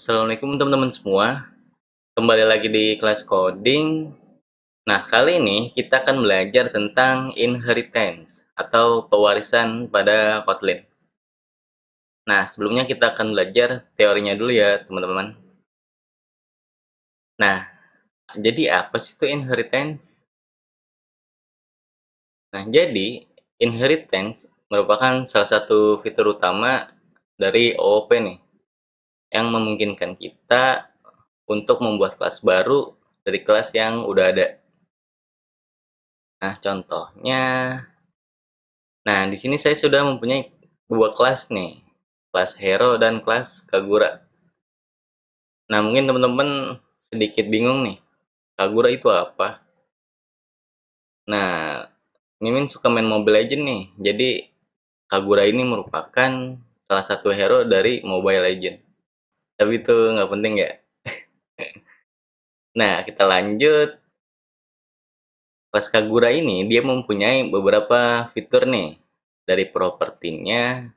Assalamualaikum teman-teman semua, kembali lagi di kelas coding. Nah, kali ini kita akan belajar tentang inheritance atau pewarisan pada Kotlin. Nah, sebelumnya kita akan belajar teorinya dulu ya teman-teman. Nah, jadi apa sih itu inheritance? Nah, jadi inheritance merupakan salah satu fitur utama dari OOP nih, yang memungkinkan kita untuk membuat kelas baru dari kelas yang udah ada. Nah, contohnya, nah di sini saya sudah mempunyai dua kelas nih, kelas Hero dan kelas Kagura. Nah, mungkin teman-teman sedikit bingung nih, Kagura itu apa? Nah, Mimin suka main Mobile Legend nih, jadi Kagura ini merupakan salah satu hero dari Mobile Legend. Tapi itu nggak penting ya. Nah, kita lanjut. Kelas Kagura ini dia mempunyai beberapa fitur nih, dari propertinya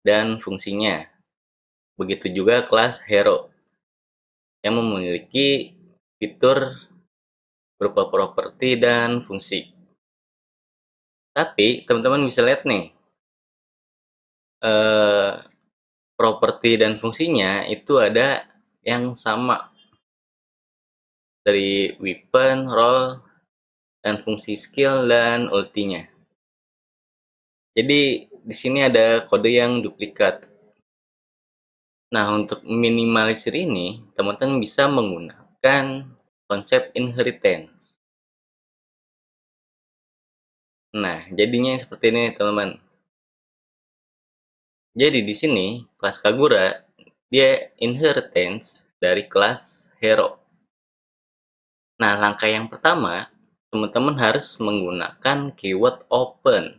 dan fungsinya. Begitu juga kelas Hero yang memiliki fitur berupa properti dan fungsi. Tapi teman-teman bisa lihat nih, eh, properti dan fungsinya itu ada yang sama dari weapon, role, dan fungsi skill dan ultinya. Jadi di sini ada kode yang duplikat. Nah, untuk minimalisir ini, teman-teman bisa menggunakan konsep inheritance. Nah, jadinya seperti ini, teman-teman. Jadi di sini kelas Kagura dia inheritance dari kelas Hero. Nah, langkah yang pertama, teman-teman harus menggunakan keyword open.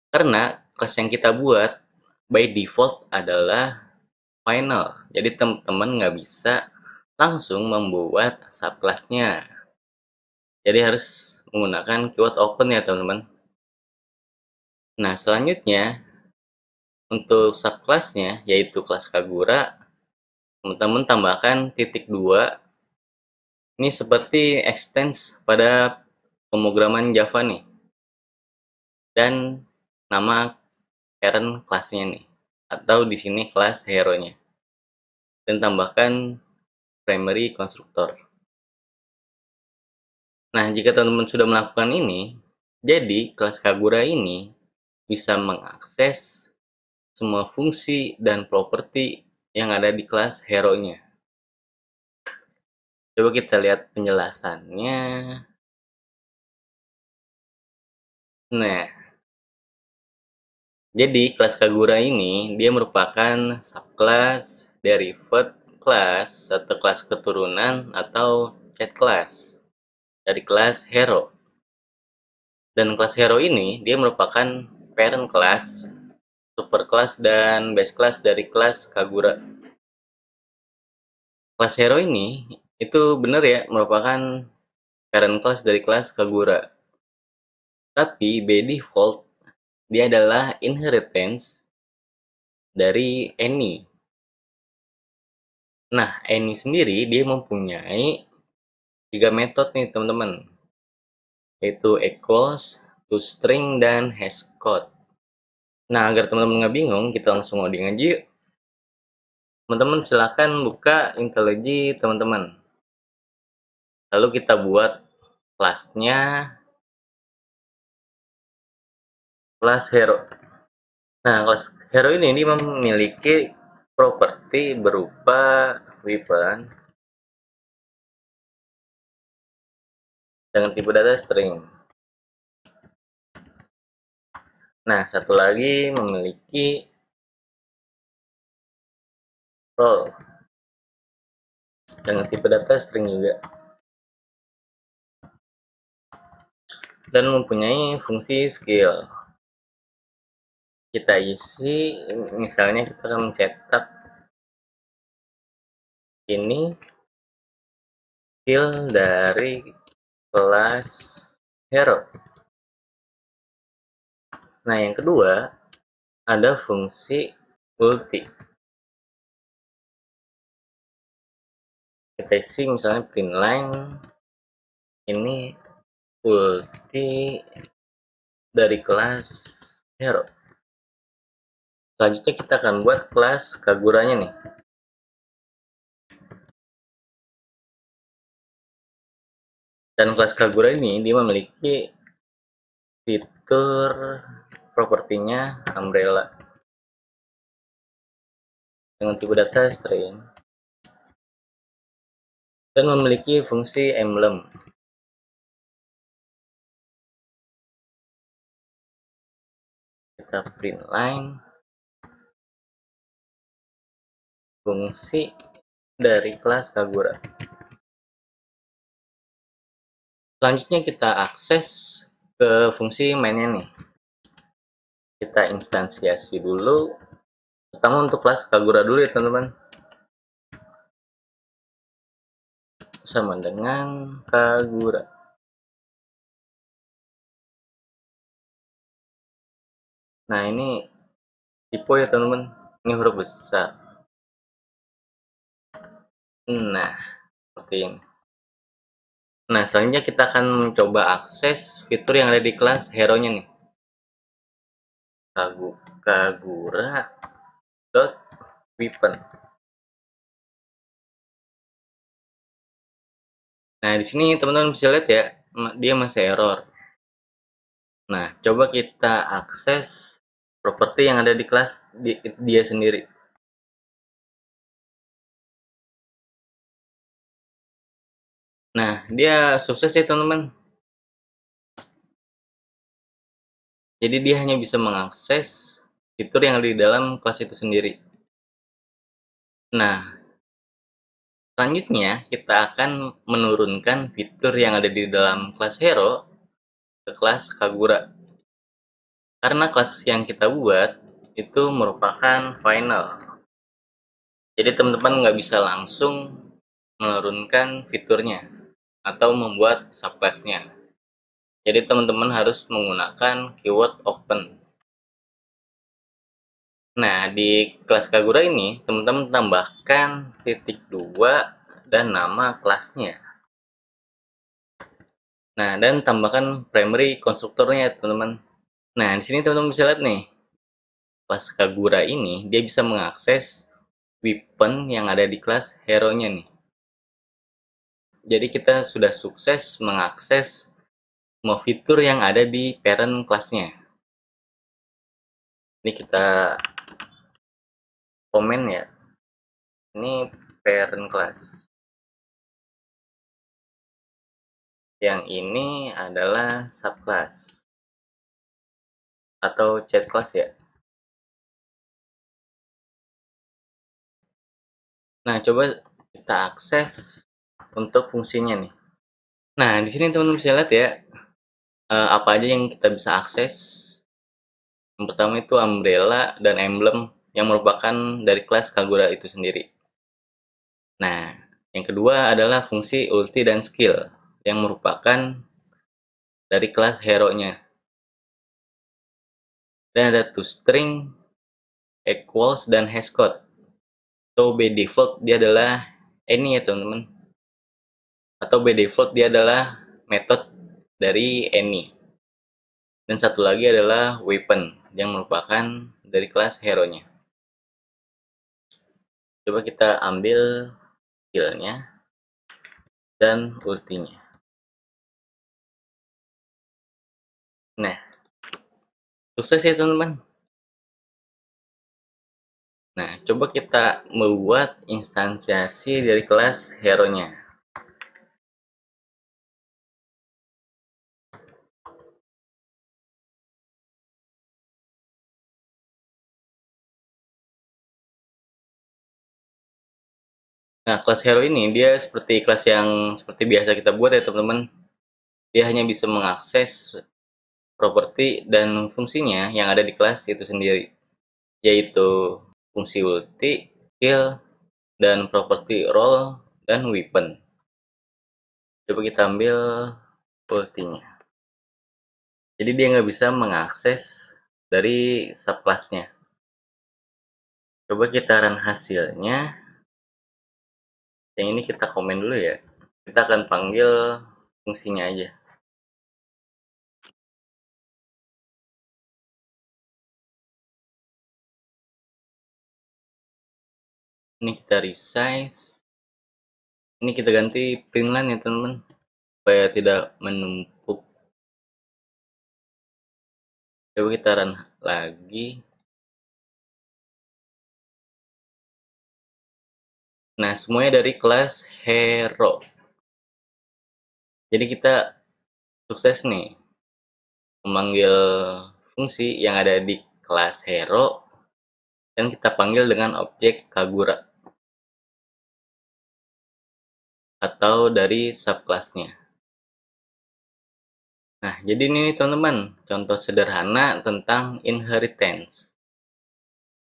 Karena kelas yang kita buat by default adalah final. Jadi teman-teman nggak bisa langsung membuat subclassnya. Jadi harus menggunakan keyword open ya teman-teman. Nah, selanjutnya untuk subclassnya yaitu kelas Kagura, teman-teman tambahkan titik 2. Ini seperti extends pada pemrograman Java nih. Dan nama parent kelasnya nih. Atau di sini kelas hero-nya. Dan tambahkan primary constructor. Nah, jika teman-teman sudah melakukan ini, jadi kelas Kagura ini bisa mengakses semua fungsi dan properti yang ada di kelas hero-nya. Coba kita lihat penjelasannya. Nah, jadi kelas Kagura ini dia merupakan subclass, derived class, atau kelas keturunan atau cat class dari kelas hero. Dan kelas hero ini dia merupakan parent class, super class, dan base class dari kelas Kagura. Kelas hero ini itu benar ya merupakan parent class dari kelas Kagura. Tapi by default dia adalah inheritance dari any. Nah, any sendiri dia mempunyai 3 metode nih teman-teman, yaitu equals, toString, dan hashcode. Nah, agar teman-teman nggak bingung, kita langsung ngoding aja yuk. Teman-teman silahkan buka IntelliJ teman-teman. Lalu kita buat kelasnya, kelas hero. Nah, kelas hero ini memiliki properti berupa weapon dengan tipe data string. Nah, satu lagi memiliki role dengan tipe data string juga. Dan mempunyai fungsi skill. Kita isi, misalnya kita akan mencetak ini skill dari kelas hero. Nah, yang kedua ada fungsi ulti. kita isi misalnya print line ini ulti dari kelas hero. Selanjutnya kita akan buat kelas Kaguranya nih. Dan kelas Kagura ini dia memiliki fitur propertinya umbrella dengan tipe data string dan memiliki fungsi emblem. Kita print line fungsi dari kelas Kagura. Selanjutnya kita akses ke fungsi mainnya nih. Kita instansiasi dulu, pertama untuk kelas Kagura dulu ya teman-teman, sama dengan Kagura. Nah ini tipe ya teman-teman, ini huruf besar. Nah seperti ini. Nah selanjutnya kita akan mencoba akses fitur yang ada di kelas hero-nya nih. Kagura dot weapon. Nah di sini teman-teman bisa lihat ya, dia masih error. Nah coba kita akses properti yang ada di kelas dia sendiri. Nah dia sukses ya teman-teman. Jadi dia hanya bisa mengakses fitur yang ada di dalam kelas itu sendiri. Nah selanjutnya kita akan menurunkan fitur yang ada di dalam kelas hero ke kelas Kagura. Karena kelas yang kita buat itu merupakan final. Jadi teman-teman nggak bisa langsung menurunkan fiturnya atau membuat subclass-nya. Jadi teman-teman harus menggunakan keyword open. Nah, di kelas Kagura ini teman-teman tambahkan titik 2 dan nama kelasnya. Nah, dan tambahkan primary konstruktornya teman-teman. Nah, di sini teman-teman bisa lihat nih. Kelas Kagura ini dia bisa mengakses weapon yang ada di kelas hero-nya nih. Jadi kita sudah sukses mengakses semua fitur yang ada di parent kelasnya. Ini kita komen ya. Ini parent class. Yang ini adalah subclass atau chat class ya. Nah, coba kita akses untuk fungsinya nih. Nah, di sini teman-teman bisa lihat ya, apa aja yang kita bisa akses. Yang pertama itu umbrella dan emblem yang merupakan dari kelas Kagura itu sendiri. Nah, yang kedua adalah fungsi ulti dan skill yang merupakan dari kelas hero-nya. Dan ada toString, equals, dan hashcode. Atau by default dia adalah ini ya teman-teman. Atau by default dia adalah metode dari any. Dan satu lagi adalah weapon yang merupakan dari kelas hero-nya. Coba kita ambil skillnya dan ultinya. Nah, sukses ya teman-teman. Nah, coba kita membuat instansiasi dari kelas hero-nya. Nah, kelas hero ini dia seperti kelas yang seperti biasa kita buat ya teman-teman. Dia hanya bisa mengakses properti dan fungsinya yang ada di kelas itu sendiri, yaitu fungsi ulti, skill, dan properti role dan weapon. Coba kita ambil ultinya. Jadi dia nggak bisa mengakses dari subclassnya. Coba kita run hasilnya. Yang ini kita komen dulu ya. Kita akan panggil fungsinya aja. Ini kita resize. Ini kita ganti printline ya teman-teman, supaya tidak menumpuk. Coba kita run lagi. Nah, semuanya dari kelas hero. Jadi kita sukses nih memanggil fungsi yang ada di kelas hero dan kita panggil dengan objek Kagura atau dari subclassnya. Nah, jadi ini nih teman-teman, contoh sederhana tentang inheritance.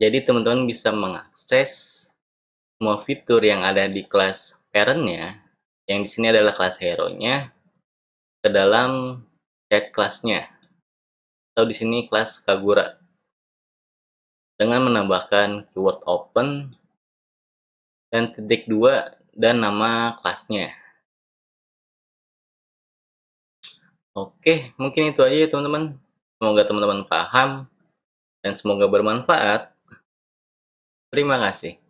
Jadi teman-teman bisa mengakses semua fitur yang ada di kelas parent-nya, yang di sini adalah kelas hero-nya, ke dalam chat kelasnya, atau di sini kelas Kagura, dengan menambahkan keyword open dan titik 2 dan nama kelasnya. Oke, mungkin itu aja ya teman-teman. Semoga teman-teman paham dan semoga bermanfaat. Terima kasih.